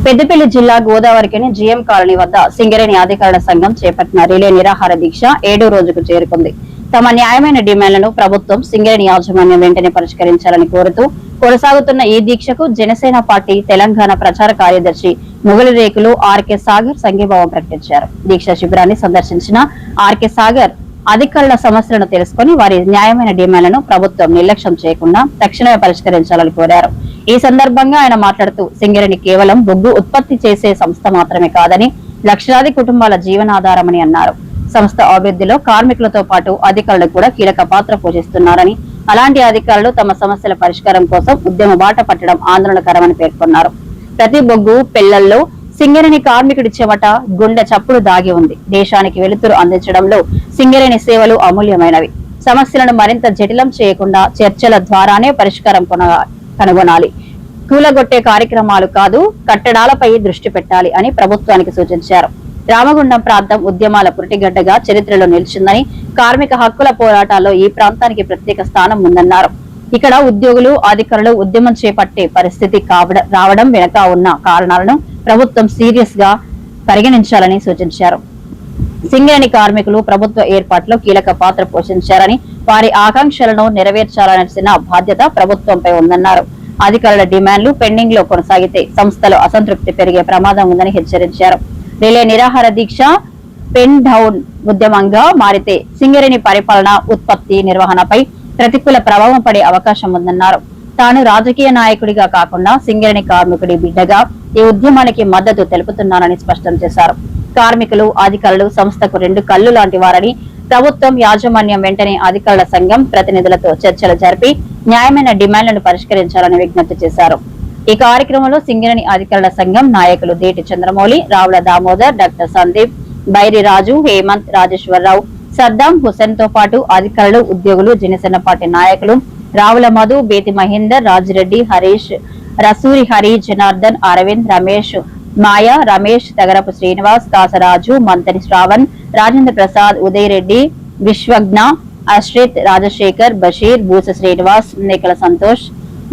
పెద్దపల్లి జిల్లా Godavarikhani GM colony వద్ద సింగరేణి అధికారుల సంఘం చేపట్టిన రిలే నిరాహార దీక్ష 7వ రోజుకు చేరుకుంది. తమ న్యాయమైన డిమాండ్లను ప్రభుత్వం సింగరేణి యాజమాన్యం వెంటనే పరిష్కరించాలని కోరుతూ కొనసాగుతున్న ఈ దీక్షకు జనసేన పార్టీ తెలంగాణ ప్రచార కార్యదర్శి ముగలి రేకులు ఆర్కే సాగర్ సంఘీభావం ప్రకటించారు. దీక్ష శిబిరాన్ని సందర్శించిన ఆర్కే సాగర్ అధికారుల సమస్యలను తెలుసుకుని వారి న్యాయమైన డిమాండ్లను ప్రభుత్వం నిర్లక్ష్యం చేయకుండా తక్షణమే పరిష్కరించాలని కోరారు. ఈ సందర్భంగా ఆయన మాట్లాడుతూ సింగరేణి కేవలం బొగ్గు ఉత్పత్తి చేసే సంస్థ మాత్రమే కాదని లక్షలాది కుటుంబాల జీవనాధారమని అన్నారు. సంస్థ అభివృద్ధిలో కార్మికులతో పాటు అధికారులు కూడా కీలక పాత్ర పోషిస్తున్నారని, అలాంటి అధికారులు తమ సమస్యల పరిష్కారం కోసం ఉద్యమ బాట పట్టడం ఆందోళనకరమని పేర్కొన్నారు. ప్రతి బొగ్గు పెళ్లల్లో సింగరేణి కార్మికుడి చెమట, గుండె చప్పుడు దాగి ఉంది. దేశానికి వెలుతురు అందించడంలో సింగరేణి సేవలు అమూల్యమైనవి. సమస్యలను మరింత జటిలం చేయకుండా చర్చల ద్వారానే పరిష్కారం కనుగొనాలి. కూలగొట్టే కార్యక్రమాలు కాదు, కట్టడాలపై దృష్టి పెట్టాలి అని ప్రభుత్వానికి సూచించారు. రామగుండం ప్రాంతం ఉద్యమాల పురిటిగడ్డగా చరిత్రలో నిలిచిందని, కార్మిక హక్కుల పోరాటాల్లో ఈ ప్రాంతానికి ప్రత్యేక స్థానం ఉందన్నారు. ఇక్కడ ఉద్యోగులు, అధికారులు ఉద్యమం చేపట్టే పరిస్థితి రావడం వెనుక ఉన్న కారణాలను ప్రభుత్వం సీరియస్ గా పరిగణించాలని సూచించారు. సింగరేణి కార్మికులు ప్రభుత్వ ఏర్పాట్లో కీలక పాత్ర పోషించారని, వారి ఆకాంక్షలను నెరవేర్చాలసిన బాధ్యత ప్రభుత్వంపై ఉందన్నారు. అధికారుల డిమాండ్లు పెండింగ్ లో కొనసాగితే సంస్థలో అసంతృప్తి పెరిగే ప్రమాదం ఉందని హెచ్చరించారు. రిలే నిరాహార దీక్ష పెన్ డౌన్ ఉద్యమంగా మారితే సింగరేణి పరిపాలన, ఉత్పత్తి, నిర్వహణపై ప్రతికూల ప్రభావం పడే అవకాశం ఉందన్నారు. తాను రాజకీయ నాయకుడిగా కాకుండా సింగరేణి కార్మికుడి బిడ్డగా ఈ ఉద్యమానికి మద్దతు తెలుపుతున్నానని స్పష్టం చేశారు. కార్మికులు, అధికారులు సంస్థకు 2 కళ్లు లాంటి వారని, ప్రభుత్వం యాజమాన్యం వెంటనే అధికారుల సంఘం ప్రతినిధులతో చర్చలు జరిపి న్యాయమైన డిమాండ్లను పరిష్కరించాలని విజ్ఞప్తి చేశారు. ఈ కార్యక్రమంలో సింగరేణి అధికారుల సంఘం నాయకులు దేటి చంద్రమౌళి, రావుల దామోదర్, డాక్టర్ సందీప్, బైరి రాజు, హేమంత్, రాజేశ్వరరావు, సద్దాం హుసేన్ తో పాటు అధికారులు, ఉద్యోగులు, జనసేన పార్టీ నాయకులు రావుల మధు, బేతి మహేందర్, రాజిరెడ్డి, హరీష్, రసూరి హరి, జనార్దన్, అరవింద్, రమేష్, మాయా, రమేష్, తగరపు శ్రీనివాస్, కాసరాజు, మంతని శ్రావణ్, రాజేంద్ర ప్రసాద్, ఉదయ్ రెడ్డి, విశ్వజ్ఞ, అశ్రిత్, రాజశేఖర్, బషీర్, బూస శ్రీనివాస్, నేకల సంతోష్,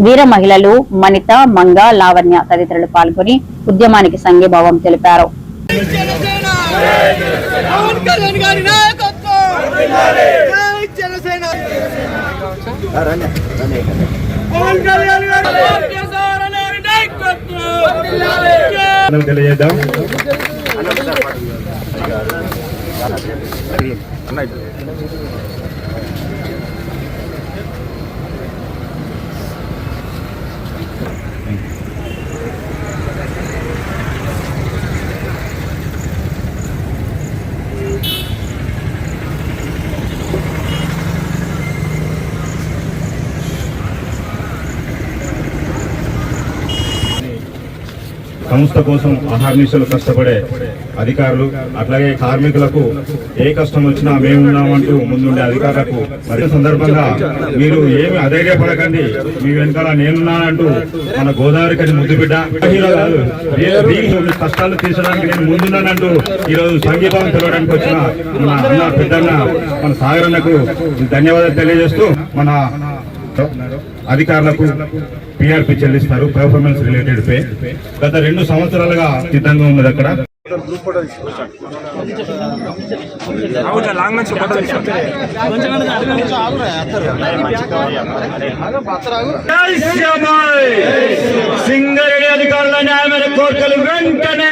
వీర మహిళలు మనిత, మంగ, లావణ్య తదితరులు పాల్గొని ఉద్యమానికి సంఘీభావం తెలిపారు. సంస్థ కోసం అహర్నిశలు కష్టపడే అధికారులు, అట్లాగే కార్మికులకు ఏ కష్టం వచ్చినా మేము ఉన్నామంటూ ముందుండే అధికారులకు మరి సందర్భంగా మీరు ఏమి అధైర్యపడకండి, మీ వెనకాల నేనున్నానంటూ మన గోదావరికి ముద్దు బిడ్డ కాదు, కష్టాలు తీర్చడానికి నేను ముందున్నానంటూ ఈరోజు సంఘీభావం తెలవడానికి వచ్చిన మన అన్న పెద్దన్న మన సాగరన్నకు ధన్యవాదాలు తెలియజేస్తూ మన అధికారులకు పిఆర్పి చెల్లిస్తారు, పెర్ఫార్మెన్స్ రిలేటెడ్ పే. గత 2 సంవత్సరాలుగా సిద్ధంగా ఉన్నది అక్కడ. సింగరేణి అధికారుల న్యాయమైన కోరికలు వెంటనే,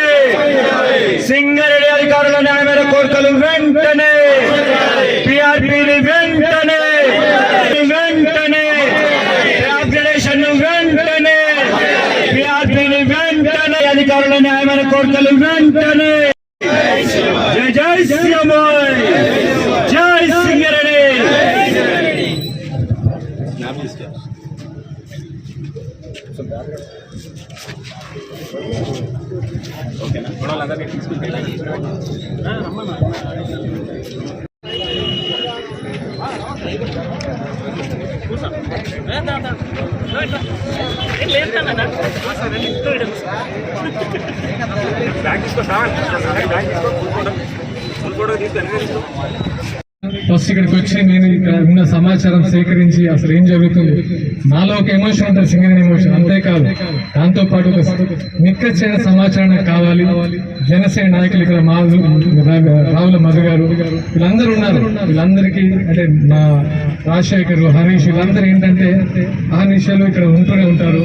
సింగరేణి అధికారుల న్యాయమైన కోరికలు వెంటనే, పిఆర్పిని వెంటనే వెంటనే, అప్గ్రేడేషన్ వెంటనే, పిఆర్పిని వెంటనే, అధికారుల న్యాయమైన కోరికలు వెంటనే. జై జై శ్రీరామ్, జై సింగరేణి. ఫస్ట్ ఇక్కడికి వచ్చి నేను ఇక్కడ ఉన్న సమాచారం సేకరించి అసలు ఏం జరుగుతుంది, నాలో ఒక ఎమోషన్ ఉంటుంది, సింగరేణి ఎమోషన్. అంతేకాదు దాంతో పాటు ఒక నిక్కచ్చైన సమాచారం నాకు కావాలి. జనసేన నాయకులు ఇక్కడ రావుల మధు గారు వీళ్ళందరూ ఉన్నారు. వీళ్ళందరికీ అంటే మా రాజశేఖర్, హరీష్ వీళ్ళందరూ ఏంటంటే ఆ విషయాలు ఇక్కడ ఉంటూనే ఉంటారు.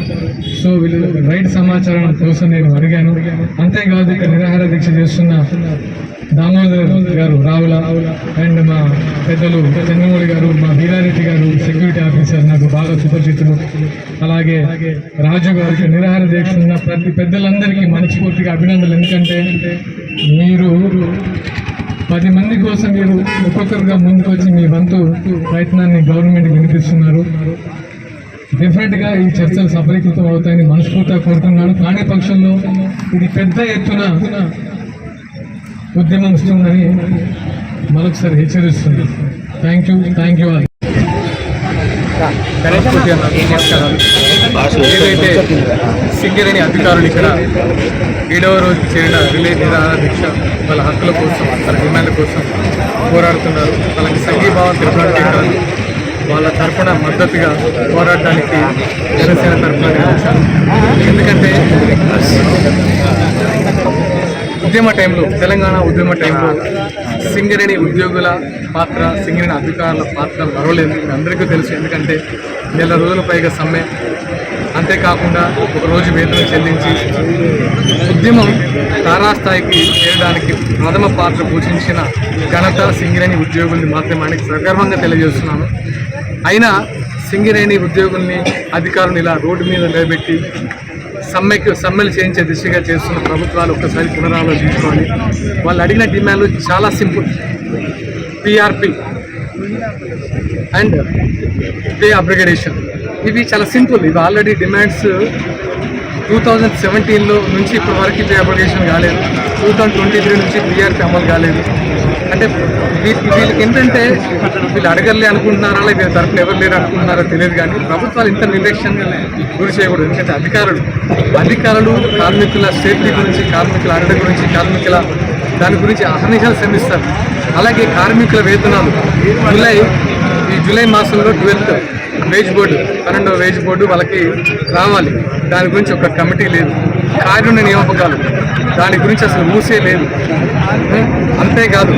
సో వీళ్ళు రైట్ సమాచారం కోసం నేను అడిగాను. అంతేకాదు ఇక్కడ నిరాహార దీక్ష చేస్తున్న దామోదర్ గారు రావుల అండ్ మా పెద్దలు చంద్రమౌళి గారు, మా వీరారెడ్డి గారు సెక్యూరిటీ ఆఫీసర్ నాకు బాగా సుపరిచితులు, అలాగే రాజు గారికి నిరాహార దీక్ష ఉన్న ప్రతి పెద్దలందరికీ మనస్ఫూర్తిగా అభినందనలు. ఎందుకంటే మీరు 10 మంది కోసం మీరు ఒక్కొక్కరుగా ముందుకు వచ్చి మీ వంతు ప్రయత్నాన్ని గవర్నమెంట్కి వినిపిస్తున్నారు. డెఫినెట్ గా ఈ చర్చలు సఫలీకృతం అవుతాయని మనస్ఫూర్తిగా కోరుతున్నాను. కాని పక్షంలో ఇది పెద్ద ఎత్తున ఉద్యమం ఇస్తుందని మరొకసారి హెచ్చరిస్తుంది. Thank you all. ఏదైతే సింగరేణి అధికారులు ఇక్కడ 7వ రోజు చేరిన రిలే నిరాహార దీక్ష వాళ్ళ హక్కుల కోసం, వాళ్ళ డిమాండ్ల కోసం పోరాడుతున్నారు. వాళ్ళకి సంఘీభావం తెలపడానికే కాదు, వాళ్ళ తరఫున మద్దతుగా పోరాడడానికి జనసేన తరఫున నిర్వహించారు. ఎందుకంటే ఉద్యమ టైంలో, తెలంగాణ ఉద్యమ టైంలో సింగరేణి ఉద్యోగుల పాత్ర, సింగరేణి అధికారుల పాత్ర మరవలేదు, అందరికీ తెలుసు. ఎందుకంటే 1 నెల రోజుల పైగా సమ్మె, అంతేకాకుండా ఒక రోజు వేతనం చెల్లించి ఉద్యమం తారాస్థాయికి చేరడానికి ప్రథమ పాత్ర పోషించిన ఘనత సింగరేణి ఉద్యోగుల్ని మాత్రమే ఆయనకి సగర్వంగా తెలియజేస్తున్నాను. అయినా సింగరేణి ఉద్యోగుల్ని, అధికారులను ఇలా రోడ్డు మీద నిలబెట్టి సమ్మెలు చేయించే దిశగా చేస్తున్న ప్రభుత్వాలు ఒక్కసారి పునరాలోచించుకోవాలి. వాళ్ళు అడిగిన డిమాండ్లు చాలా simple. PRP and pay upgradation, ఇవి చాలా సింపుల్. ఇవి ఆల్రెడీ డిమాండ్స్ 2017లో నుంచి ఇప్పటి వరకు పే అప్గ్రేడేషన్ కాలేదు. 2023 నుంచి పిఆర్పి అమలు కాలేదు. అంటే వీళ్ళకి ఏంటంటే వీళ్ళు అడగలే అనుకుంటున్నారా, లేదా తరఫున ఎవరు లేరు అనుకుంటున్నారో తెలియదు. కానీ ప్రభుత్వాలు ఇంత నిర్లక్ష్యంగా గురి చేయకూడదు. ఎందుకంటే అధికారులు కార్మికుల సేఫ్టీ గురించి, కార్మికుల అరడ గురించి, కార్మికుల దాని గురించి అహర్నిశలు శ్రమిస్తారు. అలాగే కార్మికుల వేతనాలు జూలై మాసంలో 12th వేజ్ బోర్డు, 12వ వేజ్ బోర్డు వాళ్ళకి రావాలి. దాని గురించి ఒక కమిటీ లేదు. కార్యుని నియామకాలు, దాని గురించి అసలు మూసే లేదు. అంతేకాదు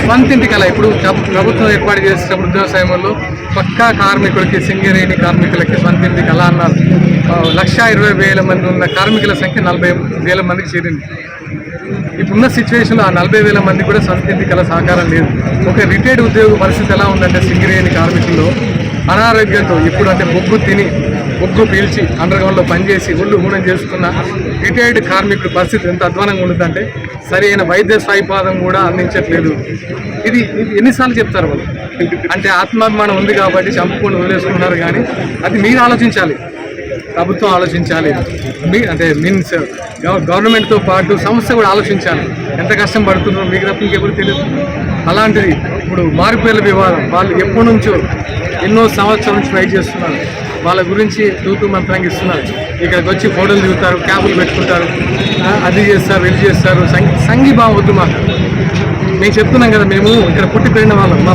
స్వంతింటి కళ, ఇప్పుడు ప్రభుత్వం ఏర్పాటు చేసేటప్పుడు ఉద్యోగ సమయంలో పక్కా కార్మికులకి, సింగరేణి కార్మికులకి స్వంతింటి కళ అన్నారు. 1,20,000 మంది ఉన్న కార్మికుల సంఖ్య 40,000 మందికి చేరింది. ఇప్పుడున్న సిచ్యువేషన్లో ఆ 40,000 మంది కూడా స్వంతింటి కళ సహకారం లేదు. ఒక రిటైర్డ్ ఉద్యోగ పరిస్థితి ఎలా ఉందంటే సింగరేణి కార్మికుల్లో అనారోగ్యంతో, ఇప్పుడు అంటే బొగ్గు పీల్చి అండర్గ్రౌండ్లో పనిచేసి ఒళ్ళు హూనం చేసుకున్న రిటైర్డ్ కార్మికుడి పరిస్థితి ఎంత అధ్వానంగా ఉంటుందంటే సరైన వైద్య సాయిపాదం కూడా అందించట్లేదు. ఇది ఎన్నిసార్లు చెప్తారు వాళ్ళు? అంటే ఆత్మాభిమానం ఉంది కాబట్టి చంపుకొని వదిలేసుకున్నారు. కానీ అది మీరు ఆలోచించాలి, ప్రభుత్వం ఆలోచించాలి, మీన్స్ గవర్నమెంట్తో పాటు సంస్థ కూడా ఆలోచించాలి. ఎంత కష్టం పడుతున్నారో మీకు తప్ప ఇంకెవరు తెలియదు. అలాంటిది ఇప్పుడు మారుపేర్ల వివాదం, వాళ్ళు ఎప్పటి నుంచో ఎన్నో సంవత్సరాల నుంచి ఫైట్ చేస్తున్నారు. వాళ్ళ గురించి తూతూ మంత్రంగా ఇస్తున్నారు. ఇక్కడికి వచ్చి ఫోటోలు దిగుతారు, క్యాబులు పెట్టుకుంటారు, అది చేస్తారు, ఇది చేస్తారు. సంఘీభావం వద్దు మాకు. నేను చెప్తున్నాం కదా, మేము ఇక్కడ పుట్టి పెరిగిన వాళ్ళం. మా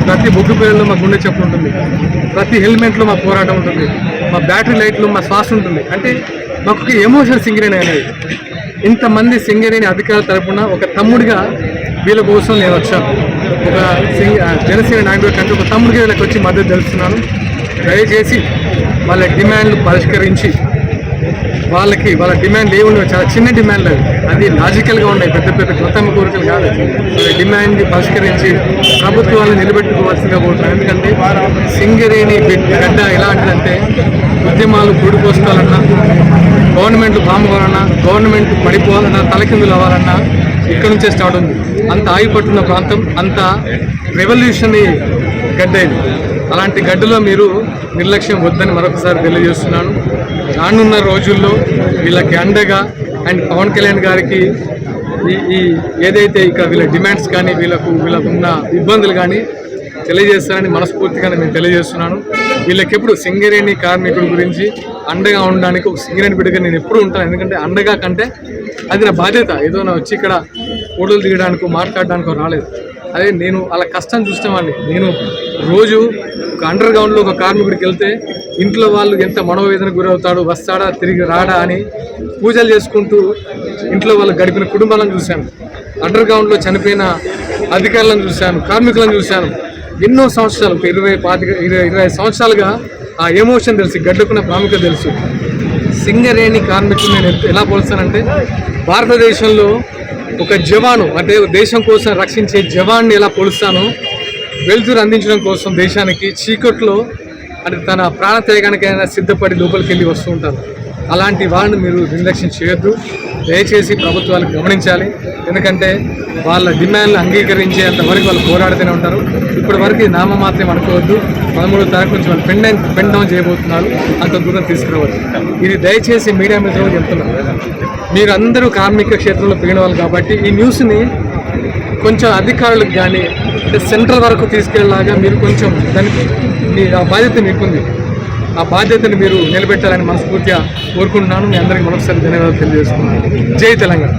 ప్రతి బొగ్గు పేరులో మా గుండె చెప్పు ఉంటుంది, ప్రతి హెల్మెట్లో మా పోరాటం ఉంటుంది, మా బ్యాటరీ లైట్లో మా శ్వాస ఉంటుంది. అంటే మాకు ఒక ఎమోషన్ సింగరేణి అనేది. ఇంతమంది సింగరేణి అధికారుల తరపున ఒక తమ్ముడిగా వీళ్ళ కోసం నేను వచ్చాను. ఒక జనసేన నాయకుడి కంటే ఒక తమ్ముడిగా వీళ్ళకి వచ్చి మద్దతు తెలుస్తున్నాను. దయచేసి వాళ్ళ డిమాండ్లు పరిష్కరించి, వాళ్ళ డిమాండ్లు ఏమున్నాయో చాలా చిన్న డిమాండ్లు, అది లాజికల్గా ఉన్నాయి, పెద్ద కృతమ్మ కోరికలు కాదు. వాళ్ళ డిమాండ్ని పరిష్కరించి ప్రభుత్వాన్ని నిలబెట్టుకోవాల్సిందిగా కోరుతున్నాను. ఎందుకంటే సింగరేణి గడ్డ ఎలాంటిదంటే ఉద్యమాలు గుడిపోసుకోవాలన్నా, గవర్నమెంట్లు బాంబుకోవాలన్నా, గవర్నమెంట్ పడిపోవాలన్నా, తలకిందులు అవ్వాలన్నా ఇక్కడ నుంచే స్టార్ట్ ఉంది. అంత ఆగిపట్టున్న ప్రాంతం, అంత రెవల్యూషన్ గడ్డ ఇది. అలాంటి గడ్డలో మీరు నిర్లక్ష్యం వద్దని మరొకసారి తెలియజేస్తున్నాను. రానున్న రోజుల్లో వీళ్ళకి అండగా అండ్ పవన్ కళ్యాణ్ గారికి ఈ ఏదైతే ఇక్కడ వీళ్ళ డిమాండ్స్ కానీ వీళ్ళకున్న ఇబ్బందులు కానీ తెలియజేస్తానని మనస్ఫూర్తిగా నేను తెలియజేస్తున్నాను. వీళ్ళకెప్పుడు సింగరేణి కార్మికుల గురించి అండగా ఉండడానికి ఒక సింగరేణి బిడ్డగా నేను ఎప్పుడు ఉంటాను. ఎందుకంటే అండగా కంటే అది నా బాధ్యత. ఏదో నా వచ్చి ఇక్కడ ఫోటోలు దిగడానికో మాట్లాడడానికో రాలేదు. అదే నేను అలా కష్టం చూస్తామండి. నేను రోజు ఒక అండర్ గ్రౌండ్లో ఒక కార్మికుడికి వెళ్తే ఇంట్లో వాళ్ళు ఎంత మనోవేదనకు గురవుతాడు, వస్తాడా తిరిగి రాడా అని పూజలు చేసుకుంటూ ఇంట్లో వాళ్ళు గడిపిన కుటుంబాలను చూశాను. అండర్ గ్రౌండ్లో చనిపోయిన అధికారులను చూశాను, కార్మికులను చూశాను. ఎన్నో సంవత్సరాలు 20 సంవత్సరాలుగా ఆ ఎమోషన్ తెలుసు, గడ్డకున్న ప్రాముఖ్యత తెలుసు. సింగరేణి కార్మికులు నేను ఎలా పోల్స్తానంటే భారతదేశంలో ఒక జవాను, అంటే దేశం కోసం రక్షించే జవాన్ని ఎలా పోలుస్తానో, వెలుతురు అందించడం కోసం దేశానికి చీకట్లో అంటే తన ప్రాణత్యాగానికైనా సిద్ధపడి లోపలికి వెళ్ళి వస్తూ ఉంటారు. అలాంటి వాళ్ళని మీరు నిర్లక్ష్యం చేయొద్దు. దయచేసి ప్రభుత్వాలు గమనించాలి. ఎందుకంటే వాళ్ళ డిమాండ్లు అంగీకరించేంత వరకు వాళ్ళు పోరాడుతూనే ఉంటారు. ఇప్పటి వరకు నామమాత్రం అనుకోవద్దు. 13వ తారీఖు నుంచి వాళ్ళు పెన్ డౌన్ చేయబోతున్నారు. అంత దూరం తీసుకురావద్దు. ఇది దయచేసి మీడియా మిత్రులు చెప్తున్నారు. మీరు అందరూ కార్మిక క్షేత్రంలో పెరిగిన వాళ్ళు కాబట్టి ఈ న్యూస్ని కొంచెం అధికారులకు కానీ అంటే సెంట్రల్ వరకు తీసుకెళ్ళలాగా మీరు కొంచెం దానికి ఆ బాధ్యత మీకుంది. ఆ బాధ్యతను మీరు నిలబెట్టాలని మనస్ఫూర్తిగా కోరుకుంటున్నాను. మీ అందరికీ మరొకసారి ధన్యవాదాలు తెలియజేస్తున్నాను. జై తెలంగాణ.